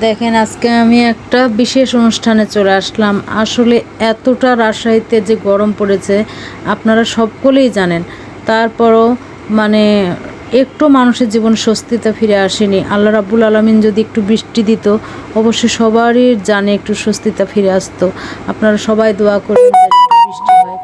দেখেন আজকে আমি একটা বিশেষ অনুষ্ঠানে চলে আসলাম। আসলে এতটা রাজশাহীতে যে গরম পড়েছে আপনারা সকলেই জানেন। তারপরও মানে একটু মানুষের জীবন স্বস্তিতে ফিরে আসেনি। আল্লাহ রাব্বুল আলামিন যদি একটু বৃষ্টি দিত অবশ্যই সবারই জানে একটু স্বস্তিতে ফিরে আসতো। আপনারা সবাই দোয়া করবেন যেন একটু বৃষ্টি হয়।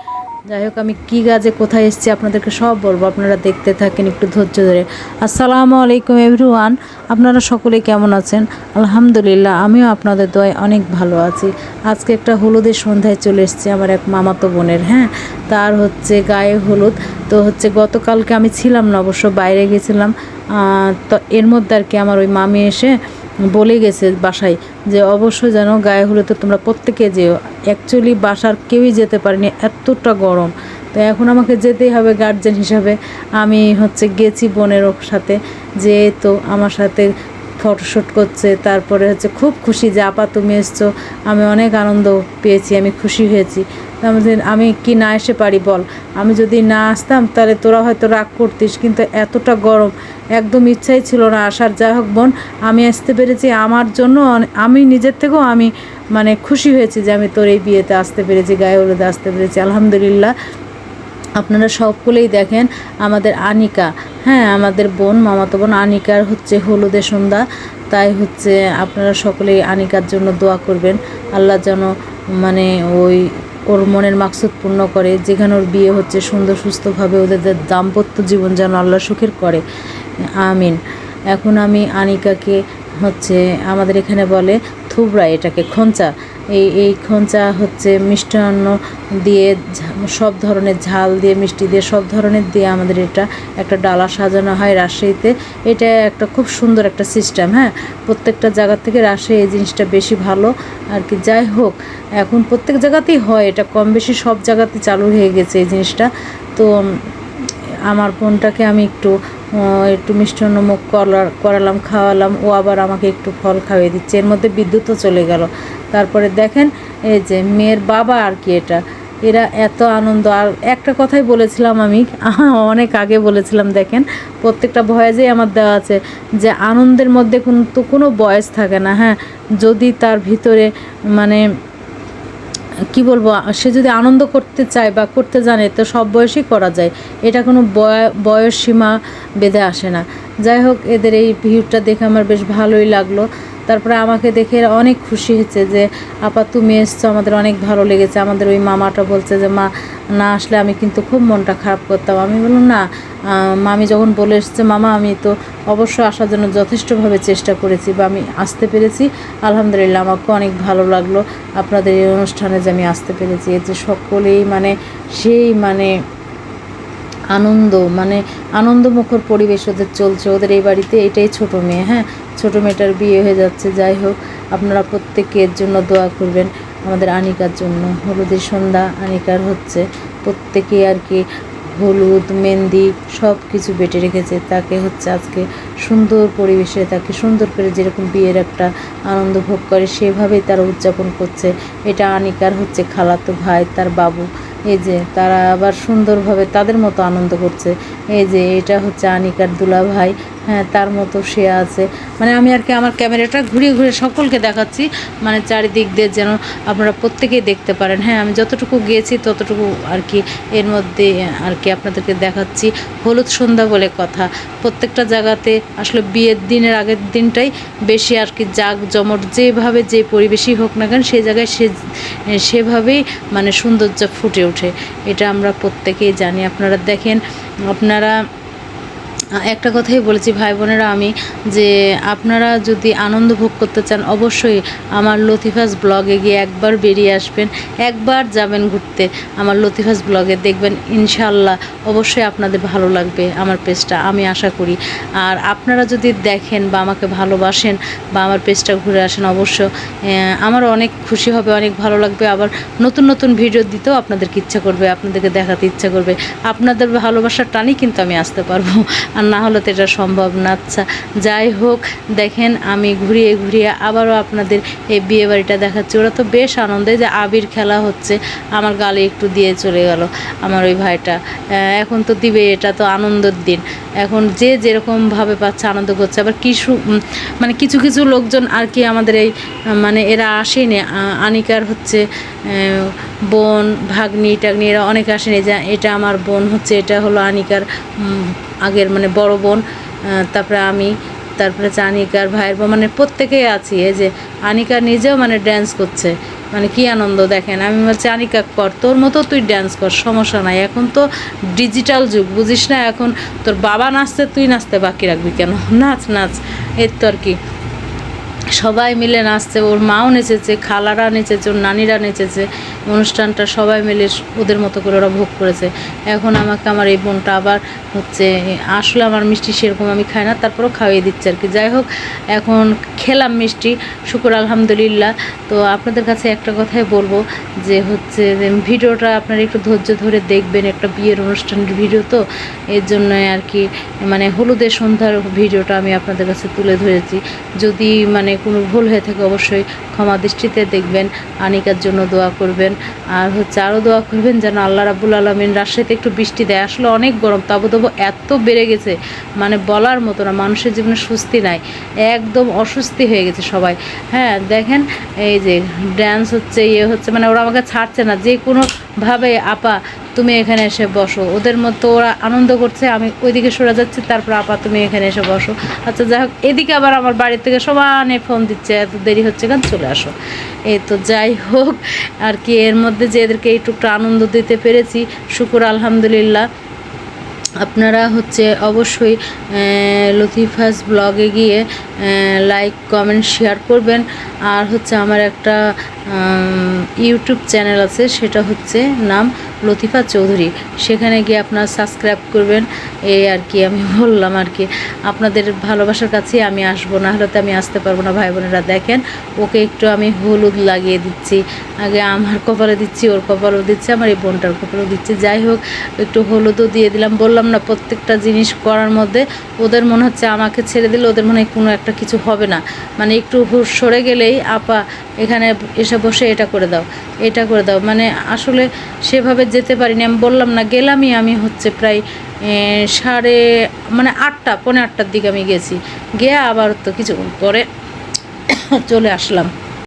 যাই হোক, আমি কী কাজে কোথায় এসেছি আপনাদেরকে সব বলবো, আপনারা দেখতে থাকেন একটু ধৈর্য ধরে। আসসালামু আলাইকুম এভরিওয়ান, আপনারা সকলে কেমন আছেন? আলহামদুলিল্লাহ, আমিও আপনাদের দোয়ায় অনেক ভালো আছি। আজকে একটা হলুদের সন্ধ্যায় চলে এসেছি আমার এক মামাতো বোনের, তার হচ্ছে গায়ে হলুদ। তো হচ্ছে গতকালকে আমি ছিলাম না, অবশ্য বাইরে গেছিলাম। তো এর মধ্যে আর কি আমার ওই মামি এসে বলে গেছে বাসায় যে অবশ্যই যেন গায়ে হলুদে তোমরা প্রত্যেকে যেও। অ্যাকচুয়ালি বাসার কেউই যেতে পারেনি, এতটা গরম। তো এখন আমাকে যেতেই হবে গার্জেন হিসাবে। আমি হচ্ছে গেছি বোনের সাথে, যে তো আমার সাথে ফটোশ্যুট করছে। তারপরে হচ্ছে খুব খুশি যে আপা তুমি এসছো, আমি অনেক আনন্দ পেয়েছি, আমি খুশি হয়েছি। আমি কি না এসে পারি বল? আমি যদি না আসতাম তাহলে তোরা হয়তো রাগ করতিস, কিন্তু এতটা গরম একদম ইচ্ছাই ছিল না আসার। যাই হোক বোন, আমি আসতে পেরেছি, আমার জন্য আমি নিজের থেকেও আমি মানে খুশি হয়েছি যে আমি তোর এই বিয়েতে আসতে পেরেছি, গায়ে হলুদে আসতে পেরেছি, আলহামদুলিল্লাহ। আপনারা সকলেই দেখেন আমাদের আনিকা, আমাদের বোন, মামাতো বোন আনিকার হচ্ছে হলুদে সন্ধ্যা। তাই হচ্ছে আপনারা সকলেই আনিকার জন্য দোয়া করবেন, আল্লাহ যেন মানে ওর মনের মাকসুদ পূর্ণ করে। যেখানে ওর বিয়ে হচ্ছে সুন্দর সুস্থভাবে ওদের দাম্পত্য জীবন যেন আল্লাহ সুখের করে, আমিন। এখন আমি আনিকাকে হচ্ছে আমাদের এখানে বলে থুবড়া, এটাকে খোঞ্চা। এই খোঞ্চা হচ্ছে মিষ্টান্ন দিয়ে, সব ধরনের ঝাল দিয়ে, মিষ্টি দিয়ে, সব ধরনের দিয়ে আমাদের এটা একটা ডালা সাজানো হয় রাজশাহীতে। এটা একটা খুব সুন্দর একটা সিস্টেম। প্রত্যেকটা জায়গা থেকে রাজশাহী এই জিনিসটা বেশি ভালো আর কি। যাই হোক, এখন প্রত্যেক জায়গাতেই হয় এটা, কম বেশি সব জায়গাতে চালু হয়ে গেছে এই জিনিসটা। তো আমার বোনটাকে আমি একটু মিষ্টান্ন মুখ করালাম, খাওয়ালাম। ও আবার আমাকে একটু ফল খাইয়ে দিচ্ছে। এর মধ্যে বিদ্যুৎও চলে গেল। তারপরে দেখেন এই যে মেয়ের বাবা আর কি, এরা এত আনন্দ। আর একটা কথাই বলেছিলাম আমি অনেক আগে বলেছিলাম, দেখেন প্রত্যেকটা ভয়েসেই আমার দেওয়া আছে যে আনন্দের মধ্যে কিন্তু কোনো বয়স থাকে না। যদি তার ভিতরে মানে কি বলবো, সে যদি আনন্দ করতে চায় বা করতে জানে তো সব বয়সেই করা যায়। এটা কোনো বয়স সীমা বেঁধে আসে না। যাই হোক, এদের এই ভিউটা দেখে আমার বেশ ভালোই লাগলো। তারপরে আমাকে দেখে অনেক খুশি হয়েছে যে আপা তুমি এসছো, আমাদের অনেক ভালো লেগেছে। আমাদের ওই মামাটা বলছে যে মা না আসলে আমি কিন্তু খুব মনটা খারাপ করতাম। আমি বললাম না, মামি যখন বলে এসছে মামা, আমি তো অবশ্যই আসার জন্য যথেষ্টভাবে চেষ্টা করেছি বা আমি আসতে পেরেছি, আলহামদুলিল্লাহ। আমাকে অনেক ভালো লাগলো আপনাদের এই অনুষ্ঠানে যে আমি আসতে পেরেছি। এর যে সকলেই সেই আনন্দমুখর পরিবেশ ওদের চলছে। ওদের এই বাড়িতে এটাই ছোট মেয়ে, ছোট মেয়েটার বিয়ে হয়ে যাচ্ছে। যাই হোক, আপনারা প্রত্যেকের জন্য দোয়া করবেন, আমাদের আনিকার জন্য। হলুদের সন্ধ্যা আনিকার হচ্ছে, প্রত্যেকেই আর কি হলুদ মেহেন্দি সব কিছু বেটে রেখেছে। তাকে হচ্ছে আজকে সুন্দর পরিবেশে, তাকে সুন্দর করে যেরকম বিয়ের একটা আনন্দ ভোগ করে সেভাবেই তারা উদযাপন করছে। এটা আনিকার হচ্ছে খালাতো ভাই, তার বাবু। এই যে তারা আবার সুন্দরভাবে তাদের মতো আনন্দ করছে। এই যে এটা হচ্ছে আনিকার দুলা ভাই, তার মতো সে আছে। আমি আর কি আমার ক্যামেরাটা ঘুরিয়ে ঘুরিয়ে সকলকে দেখাচ্ছি, চারিদিক দিয়ে যেন আপনারা প্রত্যেকেই দেখতে পারেন। আমি যতটুকু গিয়েছি ততটুকু আর কি এর মধ্যে আর কি আপনাদেরকে দেখাচ্ছি। হলুদ সন্ধ্যা বলে কথা, প্রত্যেকটা জায়গাতে আসলে বিয়ের দিনের আগের দিনটাই বেশি আর কি জাঁকজমট, যেভাবে যে পরিবেশই হোক না কেন সেই জায়গায় সেভাবেই সৌন্দর্য ফুটে ওঠে। এটা আমরা প্রত্যেকেই জানি। আপনারা দেখেন, আপনারা একটা কথাই বলেছি ভাই বোনেরা আমি, যে আপনারা যদি আনন্দ ভোগ করতে চান অবশ্যই আমার লতিফাস ব্লগে গিয়ে একবার বেরিয়ে আসবেন, একবার যাবেন ঘুরতে আমার লতিফাস ব্লগে, দেখবেন ইনশাল্লাহ অবশ্যই আপনাদের ভালো লাগবে আমার পেজটা, আমি আশা করি। আর আপনারা যদি দেখেন বা আমাকে ভালোবাসেন বা আমার পেজটা ঘুরে আসেন, অবশ্য আমার অনেক খুশি হবে, অনেক ভালো লাগবে। আবার নতুন নতুন ভিডিও দিতেও আপনাদেরকে ইচ্ছা করবে, আপনাদেরকে দেখাতে ইচ্ছা করবে। আপনাদের ভালোবাসার টানই কিন্তু আমি আসতে পারবো। আর না হলে তো এটা সম্ভব না। আচ্ছা যাই হোক, দেখেন আমি ঘুরিয়ে ঘুরিয়ে আবারও আপনাদের এই বিয়ে বাড়িটা দেখাচ্ছি। ওরা তো বেশ আনন্দে, যে আবির খেলা হচ্ছে, আমার গালে একটু দিয়ে চলে গেল আমার ওই ভাইটা। এখন তো দিবে, এটা তো আনন্দের দিন, এখন যে যেরকমভাবে পাচ্ছে আনন্দ করছে। আবার মানে কিছু কিছু লোকজন আর কি আমাদের এই মানে এরা আসেনি, আনিকার হচ্ছে বোন ভাগ্নি টাগ্নি এরা অনেকে আসেনি। যা এটা আমার বোন হচ্ছে, এটা হলো আনিকার আগের মানে বড় বোন, তারপরে আমি, তারপরে হচ্ছে আনিকার ভাইয়ের বোন, মানে প্রত্যেকেই আছি। এই যে আনিকা নিজেও মানে ড্যান্স করছে, মানে কি আনন্দ দেখেন। আমি বলছি আনিকা কর, তোর মতো তুই ড্যান্স কর, সমস্যা নাই, এখন তো ডিজিটাল যুগ বুঝিস না, এখন তোর বাবা নাচতে তুই নাচতে বাকি রাখবি কেন, নাচ নাচ, এর তো আর কি। সবাই মিলে নাচছে, ওর মাও নেচেছে, খালারা নেচেছে, ওর নানিরা নেচেছে, অনুষ্ঠানটা সবাই মিলে ওদের মতো করে ওরা ভোগ করেছে। এখন আমাকে আমার এই বোনটা আবার হচ্ছে, আসলে আমার মিষ্টি সেরকম আমি খাই না, তারপরেও খাইয়ে দিচ্ছে আর কি। যাই হোক, এখন খেলাম মিষ্টি, শুকর আলহামদুলিল্লাহ। তো আপনাদের কাছে একটা কথাই বলবো, যে হচ্ছে ভিডিওটা আপনারা একটু ধৈর্য ধরে দেখবেন, একটা বিয়ের অনুষ্ঠানের ভিডিও তো, এর জন্য আর কি মানে হলুদের সন্ধ্যার ভিডিওটা আমি আপনাদের কাছে তুলে ধরেছি। যদি মানে কোনো ভুল হয়ে থাকে অবশ্যই ক্ষমা দৃষ্টিতে দেখবেন, আনিকার জন্য দোয়া করবেন। আর হচ্ছে আরও দোয়া করবেন যেন আল্লাহ রাব্বুল আলামিন রাজশাহীতে একটু বৃষ্টি দেয়। আসলে অনেক গরম, তাবদাব এত বেড়ে গেছে মানে বলার মতো না, মানুষের জীবনে স্বস্তি নাই, একদম অস্বস্তি হয়ে গেছে সবাই। হ্যাঁ দেখেন, এই যে ড্যান্স হচ্ছে, ইয়ে হচ্ছে, মানে ওরা আমাকে ছাড়ছে না, যে কোনোভাবে আপা তুমি এখানে এসে বসো, ওদের মতো ওরা আনন্দ করছে, আমি ওইদিকে সরে যাচ্ছি, তারপর আপা তুমি এখানে এসে বসো। আচ্ছা যাই হোক, এদিকে আবার আমার বাড়ি থেকে সবানে ফোন দিচ্ছে, এত দেরি হচ্ছে কেন, চলে আসো। এই তো যাই হোক আর কি, এর মধ্যে যে এদেরকে এইটুকু আনন্দ দিতে পেরেছি, শুকুর আলহামদুলিল্লাহ। আপনারা হচ্ছে অবশ্যই লতিফাস ব্লগে গিয়ে লাইক কমেন্ট শেয়ার করবেন। আর হচ্ছে আমার একটা ইউটিউব চ্যানেল আছে, সেটা হচ্ছে নাম লতিফা চৌধুরী, সেখানে গিয়ে আপনারা সাবস্ক্রাইব করবেন। এই আর কি আমি বললাম আর কি, আপনাদের ভালোবাসার কাছেই আমি আসবো, না হলে তো আমি আসতে পারবো না। ভাই বোনেরা দেখেন, ওকে একটু আমি হলুদ লাগিয়ে দিচ্ছি, আগে আমার কপালে দিচ্ছি, ওর কপালও দিচ্ছি, আমার এই বোনটার কপালও দিচ্ছি। যাই হোক, একটু হলুদও দিয়ে দিলাম। বললাম না, প্রত্যেকটা জিনিস করার মধ্যে ওদের মনে হচ্ছে আমাকে ছেড়ে দিলে ওদের মনে হয় কোনো একটা কিছু হবে না, মানে একটু সরে গেলেই আপা এখানে এসে বসে এটা করে দাও, এটা করে দাও, মানে আসলে সেভাবে যেতে পারিনি। আমি বললাম না, গেলামই আমি হচ্ছে প্রায় মানে 8টা পৌনে 8টার দিকে আমি গেছি, গিয়ে আবার তো কিছুক্ষণ পরে চলে আসলাম।